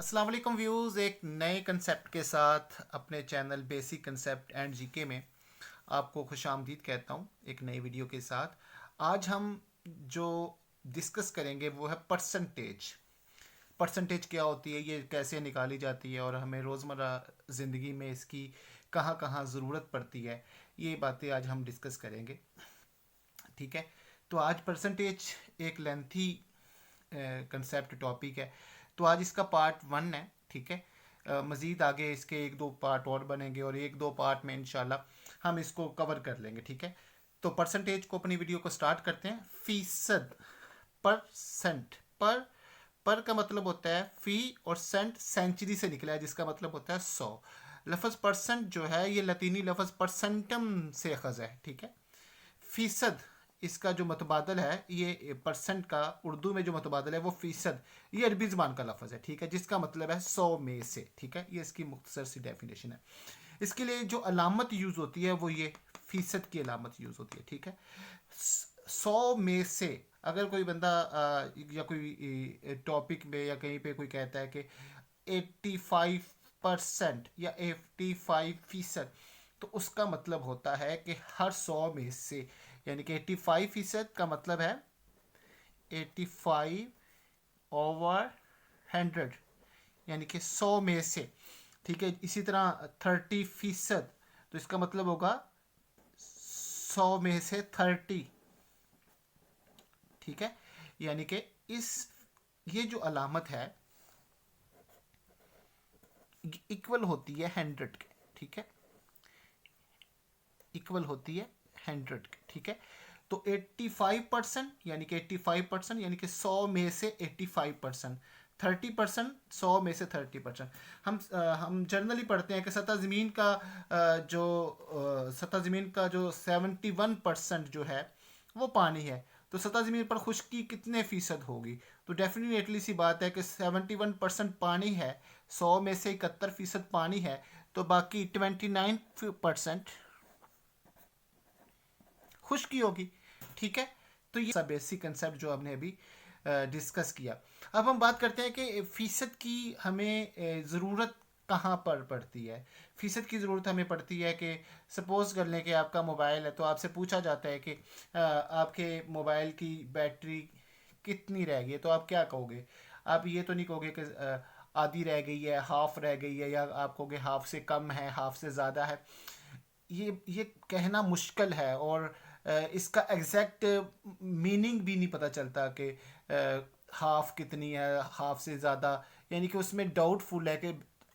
अस्सलाम वालेकुम व्यूज़, एक नए कंसेप्ट के साथ अपने channel basic concept and GK में आपको खुश आमदीद कहता हूँ एक नई वीडियो के साथ। आज हम जो डिस्कस करेंगे वो है परसेंटेज। परसेंटेज क्या होती है, ये कैसे निकाली जाती है और हमें रोज़मर्रा ज़िंदगी में इसकी कहाँ कहाँ ज़रूरत पड़ती है, ये बातें आज हम डिस्कस करेंगे। ठीक है, तो आज परसेंटेज एक लेंथी कंसेप्ट टॉपिक है, तो आज इसका पार्ट 1 है। ठीक है, मज़ीद आगे इसके एक दो पार्ट और बनेंगे और एक दो पार्ट में इंशाल्लाह हम इसको कवर कर लेंगे। ठीक है, तो परसेंटेज को अपनी वीडियो को स्टार्ट करते हैं। फीसद, परसेंट, पर का मतलब होता है फी और सेंट सेंचुरी से निकला है, जिसका मतलब होता है 100। लफ्ज़ परसेंट जो है ये लतीनी लफ्ज़ परसेंटम से अखज़ है। ठीक है, फीसद इसका जो मतबादल है, ये परसेंट का उर्दू में जो मतबादल है वो फीसद, ये अरबी ज़बान का लफ्ज़ है। ठीक है, जिसका मतलब है 100 में से। ठीक है, ये इसकी मुख्तसर सी डेफिनेशन है। इसके लिए जो अलामत यूज़ होती है वो ये फीसद की अलामत यूज़ होती है। ठीक है, 100 में से अगर कोई बंदा या कोई टॉपिक में या कहीं पे कोई कहता है कि 85% या 85%, तो उसका मतलब होता है कि हर 100 में से, यानी कि 85% का मतलब है 85 ओवर 100, यानी कि 100 में से। ठीक है, इसी तरह 30%, तो इसका मतलब होगा 100 में से 30। ठीक है, यानी कि ये जो अलामत है इक्वल होती है 100 के। ठीक है, इक्वल होती है 100 के। ठीक है, तो 85% यानी कि 85% यानी कि 100 में से 85%, 30% 100 में से 30%। हम जनरली पढ़ते हैं कि सतह ज़मीन का सतह ज़मीन का जो 71% जो है वो पानी है, तो सतह ज़मीन पर खुश्की कितने फ़ीसद होगी? तो डेफिनेटली सी बात है कि 71% पानी है, 100 में से 71% पानी है, तो बाकी 29% खुश्की होगी। ठीक है, तो ये सब बेसिक कंसेप्ट जो हमने अभी डिस्कस किया। अब हम बात करते हैं कि फ़ीसद की हमें ज़रूरत कहाँ पर पड़ती है। फ़ीसद की ज़रूरत हमें पड़ती है कि सपोज़ कर लें कि आपका मोबाइल है, तो आपसे पूछा जाता है कि आपके मोबाइल की बैटरी कितनी रह गई है, तो आप क्या कहोगे? आप ये तो नहीं कहोगे कि आधी रह गई है, हाफ रह गई है, या आप कहोगे हाफ से कम है, हाफ से ज़्यादा है। ये कहना मुश्किल है और इसका एग्जैक्ट मीनिंग भी नहीं पता चलता कि हाफ कितनी है, हाफ से ज़्यादा, यानी कि उसमें डाउटफुल है कि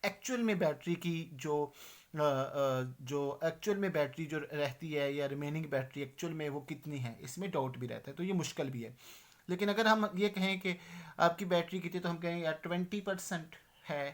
एक्चुअल में बैटरी की जो एक्चुअल में बैटरी जो रहती है या रिमेनिंग बैटरी एक्चुअल में वो कितनी है, इसमें डाउट भी रहता है, तो ये मुश्किल भी है। लेकिन अगर हम ये कहें कि आपकी बैटरी कितनी, तो हम कहेंगे यार 20% है,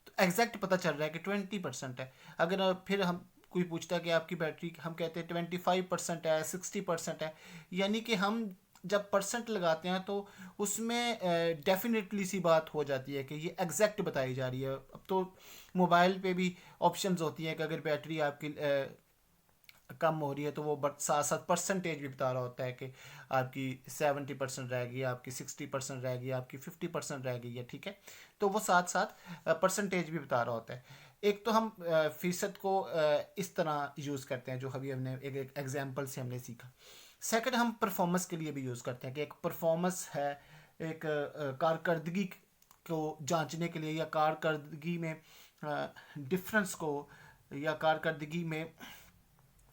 तो एग्जैक्ट पता चल रहा है कि 20% है। अगर फिर हम कोई पूछता है कि आपकी बैटरी, हम कहते हैं 25% है, 60% है, यानी कि हम जब परसेंट लगाते हैं तो उसमें डेफिनेटली सी बात हो जाती है कि ये एग्जैक्ट बताई जा रही है। अब तो मोबाइल पे भी ऑप्शंस होती हैं कि अगर बैटरी आपकी कम हो रही है तो वो साथ साथ परसेंटेज भी बता रहा होता है कि आपकी 70% रह गई, आपकी 60% रह गई, आपकी 50% रह गई है। ठीक है, तो वो साथ साथ परसेंटेज भी बता रहा होता है। एक तो हम फीसद को इस तरह यूज़ करते हैं जो अभी हमने एक एग्जांपल से हमने सीखा। सेकंड, हम परफॉर्मेंस के लिए भी यूज़ करते हैं कि एक परफॉर्मेंस है, एक कारकर्दगी को जांचने के लिए, या कारकर्दगी में डिफरेंस को, या कारकर्दगी में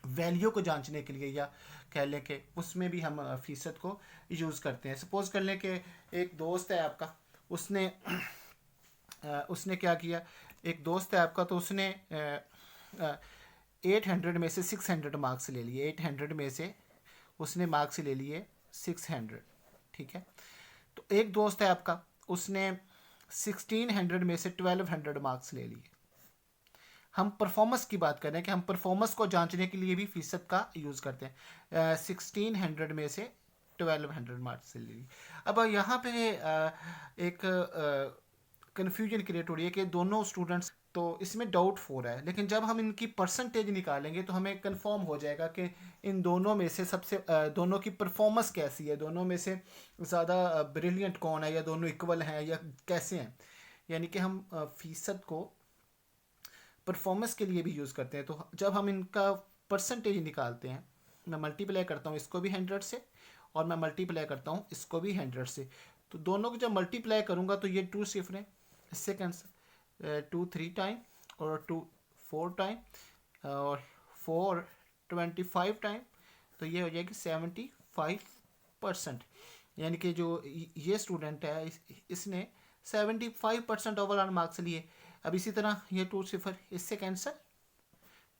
वैल्यू को जांचने के लिए, या कह लें कि उसमें भी हम फीसद को यूज़ करते हैं। सपोज कर लें कि एक दोस्त है आपका, उसने क्या किया, एक दोस्त है आपका, तो उसने 800 में से 600 मार्क्स ले लिए। 800 में से उसने मार्क्स ले लिए 600। ठीक है, तो एक दोस्त है आपका, उसने 1600 में से 1200 मार्क्स ले लिए। हम परफॉर्मेंस की बात कर रहे हैं कि हम परफॉर्मेंस को जांचने के लिए भी फीसद का यूज़ करते हैं। 1600 में से 1200 मार्क्स ले लिए। अब यहाँ पे एक कन्फ्यूजन क्रिएट हो रही है कि दोनों स्टूडेंट्स, तो इसमें डाउट हो रहा है, लेकिन जब हम इनकी परसेंटेज निकालेंगे तो हमें कंफर्म हो जाएगा कि इन दोनों में से दोनों की परफॉर्मेंस कैसी है, दोनों में से ज़्यादा ब्रिलियंट कौन है, या दोनों इक्वल हैं, या कैसे हैं। यानी कि हम फीसद को परफॉर्मेंस के लिए भी यूज़ करते हैं। तो जब हम इनका परसेंटेज निकालते हैं, मैं मल्टीप्लाई करता हूँ इसको भी 100 से और मैं मल्टीप्लाई करता हूँ इसको भी 100 से, तो दोनों को जब मल्टीप्लाई करूँगा तो ये 2 सिफर है, इससे कैंसिल 2 3 टाइम और 2 4 टाइम और 4 25 टाइम, तो ये हो जाएगी 75%। यानी कि जो ये स्टूडेंट है इसने 75% ओवरऑल मार्क्स लिए। अब इसी तरह ये 2 सिफर इससे कैंसिल,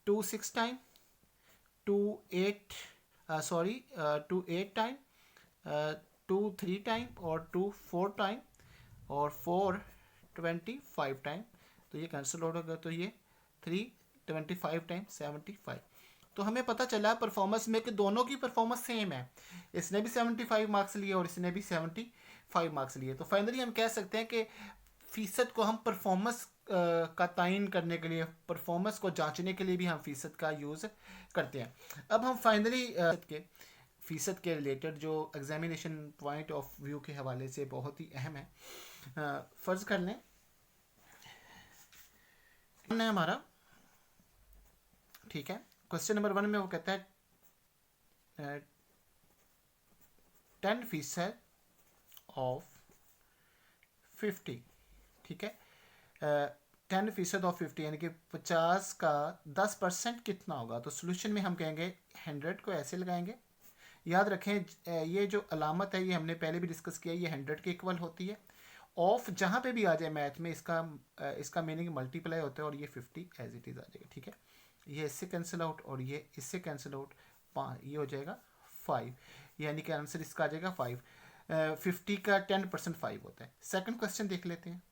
2 6 टाइम, 2 8 2 8 टाइम, 2 3 टाइम और 2 4 टाइम और 4 25 टाइम, तो ये कैंसिल हो गया, तो ये 3 25 टाइम 75। तो हमें पता चला परफॉर्मेंस में कि दोनों की परफॉर्मेंस सेम है, इसने भी 75 मार्क्स लिए और इसने भी 75 मार्क्स लिए। तो फाइनली हम कह सकते हैं कि फीसद को हम परफॉर्मेंस का तयन करने के लिए, परफॉर्मेंस को जांचने के लिए भी हम फीसद का यूज़ करते हैं। अब हम फाइनली फीसद के रिलेटेड जो एग्जामिनेशन पॉइंट ऑफ व्यू के हवाले से बहुत ही अहम है, फ़र्ज़ कर लें हमारा, ठीक है, क्वेश्चन नंबर 1 में वो कहता है 10% ऑफ 50, ठीक है, 10% ऑफ 50 यानी कि 50 का 10% कितना होगा। तो सोल्यूशन में हम कहेंगे 100 को ऐसे लगाएंगे। याद रखें ये जो अलामत है ये हमने पहले भी डिस्कस किया, ये 100 के इक्वल होती है। ऑफ जहाँ पे भी आ जाए मैथ में इसका मीनिंग मल्टीप्लाई होता है और ये 50 एज इट इज़ आ जाएगा, ठीक है। ये इससे कैंसिल आउट और ये इससे कैंसिल आउट, ये हो जाएगा 5, यानी कि आंसर इसका आ जाएगा 5। 50 का 10% 5 होता है। सेकंड क्वेश्चन देख लेते हैं,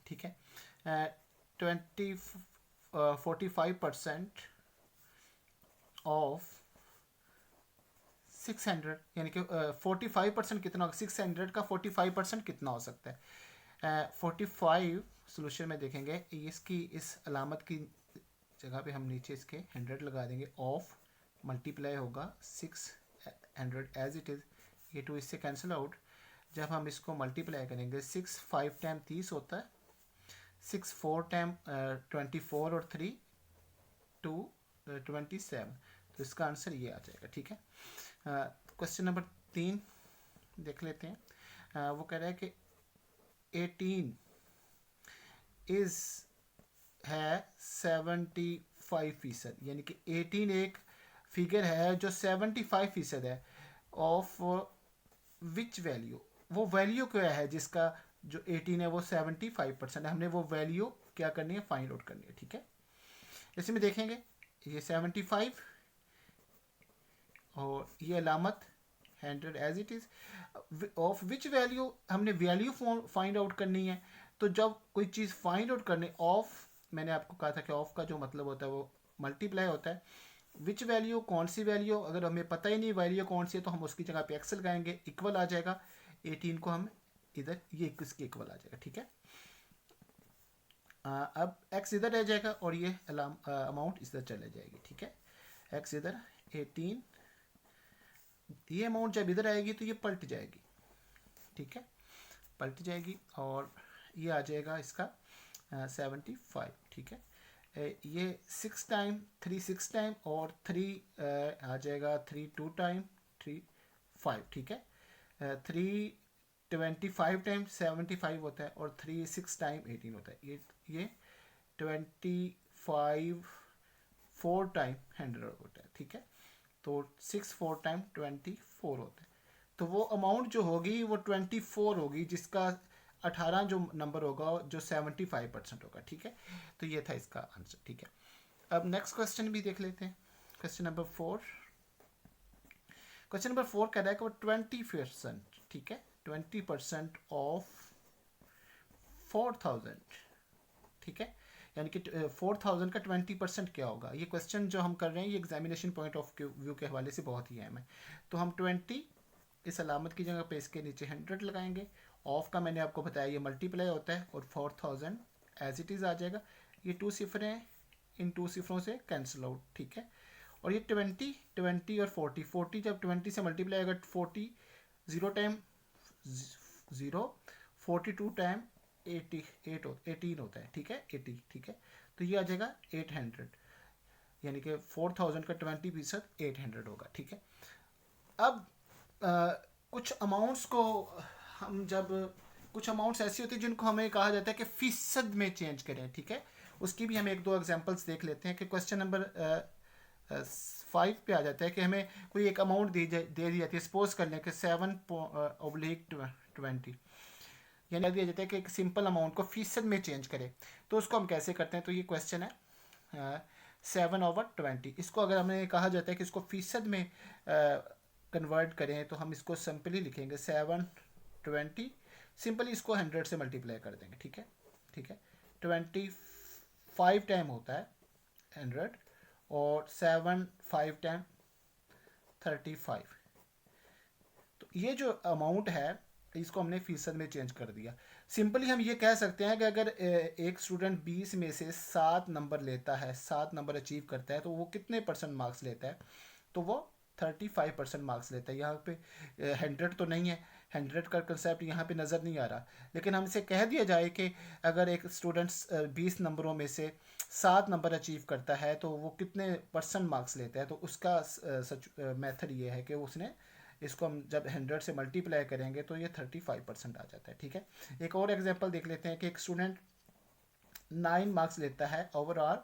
ठीक है। 45% ऑफ 600 यानी कि 45% कितना होगा, 600 का 45% कितना हो सकता है। 45 सोल्यूशन में देखेंगे, इसकी इस अलामत की जगह पे हम नीचे इसके 100 लगा देंगे, ऑफ मल्टीप्लाई होगा 600 एज इट इज़, ये 2 इससे कैंसिल आउट। जब हम इसको मल्टीप्लाई करेंगे 6 5 टाइम 30 होता है, 6 4 टाइम 24 और 3 2 27, तो इसका आंसर ये आ जाएगा, ठीक है। क्वेश्चन नंबर 3 देख लेते हैं। वो कह रहा है कि 18 इज है 75%, यानी कि 18 एक फिगर है जो 75% है। ऑफ विच वैल्यू, वो वैल्यू क्या है जिसका जो 18 है वो 75% है, हमने वो वैल्यू क्या करनी है, फाइंड आउट करनी है, ठीक है। इसमें देखेंगे ये 75 और ये अलामत 100 as it is. Of which value, हमने वैल्यू फाइंड आउट करनी है। तो जब कोई चीज़ फाइंड आउट करनी, ऑफ मैंने आपको कहा था कि ऑफ का जो मतलब होता है वो मल्टीप्लाई होता है। विच वैल्यू, कौन सी वैल्यू, अगर हमें पता ही नहीं वैल्यू कौन सी है तो हम उसकी जगह पे एक्स लगाएंगे, इक्वल आ जाएगा 18 को हम इधर, ये इसके इक्वल आ जाएगा, ठीक है। अब एक्स इधर रह जाएगा और ये अमाउंट इधर चले जाएगी, ठीक है। एक्स इधर 18, ये अमाउंट जब इधर आएगी तो ये पलट जाएगी, ठीक है, पलट जाएगी और ये आ जाएगा इसका 75, ठीक है। ये 6 टाइम 3 6 टाइम और 3 आ जाएगा 3 2 टाइम 3 5, ठीक है। 3 25 टाइम 75 होता है और 3 6 टाइम 18 होता है। ये 25 4 टाइम 100 होता है, ठीक है। तो 6 4 टाइम 24 होता है। तो वो अमाउंट जो होगी वो 24 होगी, जिसका 18 जो नंबर होगा जो 75% होगा, ठीक है। तो ये था इसका आंसर, ठीक है। अब नेक्स्ट क्वेश्चन भी देख लेते हैं, क्वेश्चन नंबर 4। क्वेश्चन नंबर 4 कह रहा है कि वो 20%, ठीक है, 20% ऑफ 4000, ठीक है, यानी कि 4000 का 20% क्या होगा। ये क्वेश्चन जो हम कर रहे हैं ये एग्जामिनेशन पॉइंट ऑफ व्यू के हवाले से बहुत ही अहम है। तो हम 20 इस अलामत की जगह पे इसके नीचे 100 लगाएंगे। ऑफ का मैंने आपको बताया ये मल्टीप्लाई होता है और 4000 एज इट इज़ आ जाएगा। ये 2 सिफरें हैं, इन 2 सिफरों से कैंसिल आउट, ठीक है। और ये 20 20 और 40 40 जब 20 से मल्टीप्लाई होगा 40 0 टाइम 0 42 टाइम 18 होता है, ठीक है, 80, ठीक है। तो ये आ जाएगा 800, यानी कि 4000 का 20% 800 होगा, ठीक है। अब कुछ अमाउंट्स को हम जब कुछ अमाउंट्स ऐसी होती है जिनको हमें कहा जाता है कि फीसद में चेंज करें, ठीक है। उसकी भी हम एक दो एग्जांपल्स देख लेते हैं कि क्वेश्चन नंबर 5 पे आ जाता है कि हमें कोई एक अमाउंट दे दी जाती है। सपोज कर लें कि 7/20, यानी दिया जाता है कि एक सिंपल अमाउंट को फीसद में चेंज करें। तो उसको हम कैसे करते हैं? तो ये क्वेश्चन है 7/20। इसको अगर हमें कहा जाता है कि इसको फीसद में कन्वर्ट करें तो हम इसको सिंपली लिखेंगे 7/20, सिंपली इसको 100 से मल्टीप्लाई कर देंगे, ठीक है, ठीक है। 25 टाइम होता है 100 और 7 5 टाइम 35। तो ये जो अमाउंट है इसको हमने फीसद में चेंज कर दिया। सिंपली हम ये कह सकते हैं कि अगर एक स्टूडेंट 20 में से 7 नंबर लेता है, 7 नंबर अचीव करता है, तो वो कितने परसेंट मार्क्स लेता है? तो वो 35% मार्क्स लेता है। यहाँ पे 100 तो नहीं है, 100 का कंसेप्ट यहाँ पे नज़र नहीं आ रहा, लेकिन हमसे कह दिया जाए कि अगर एक स्टूडेंट 20 नंबरों में से 7 नंबर अचीव करता है तो वो कितने परसेंट मार्क्स लेता है। तो उसका मेथड ये है कि उसने इसको हम जब 100 से मल्टीप्लाई करेंगे तो ये 35% आ जाता है, ठीक है। एक और एग्जांपल देख लेते हैं कि एक स्टूडेंट 9 मार्क्स लेता है ओवरऑल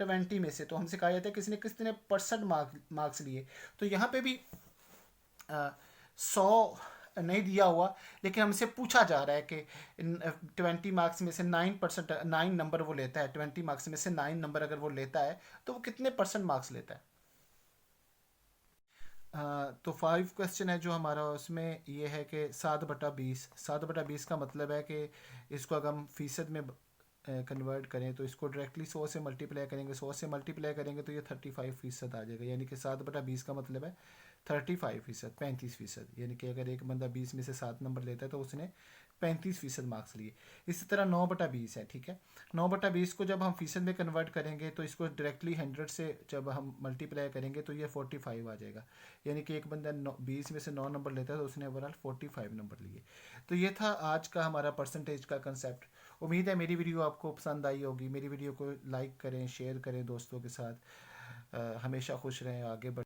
20 में से। तो हमसे कहा जाता है किसने कितने परसेंट मार्क्स लिए। तो यहाँ पे भी 100 नहीं दिया हुआ, लेकिन हमसे पूछा जा रहा है कि 20 मार्क्स में से 9 नंबर वो लेता है, 20 मार्क्स में से 9 नंबर अगर वो लेता है तो वो कितने परसेंट मार्क्स लेता है। तो 5 क्वेश्चन है जो हमारा, उसमें ये है कि 7/20, 7/20 का मतलब है कि इसको अगर हम फीसद में कन्वर्ट करें तो इसको डायरेक्टली 100 से मल्टीप्लाई करेंगे, 100 से मल्टीप्लाई करेंगे तो ये 35% आ जाएगा। यानी कि 7/20 का मतलब है 35%, 35%। यानी कि अगर एक बंदा 20 में से 7 नंबर लेता है तो उसने 35% मार्क्स लिए। इसी तरह 9/20 है, ठीक है। 9/20 को जब हम फीसद में कन्वर्ट करेंगे तो इसको डायरेक्टली 100 से जब हम मल्टीप्लाई करेंगे तो ये 45 आ जाएगा। यानी कि एक बंदा 20 में से 9 नंबर लेता है तो उसने ओवरऑल 45 नंबर लिए। तो ये था आज का हमारा परसेंटेज का कंसेप्ट। उम्मीद है मेरी वीडियो आपको पसंद आई होगी। मेरी वीडियो को लाइक करें, शेयर करें दोस्तों के साथ। हमेशा खुश रहें, आगे बढ़ें।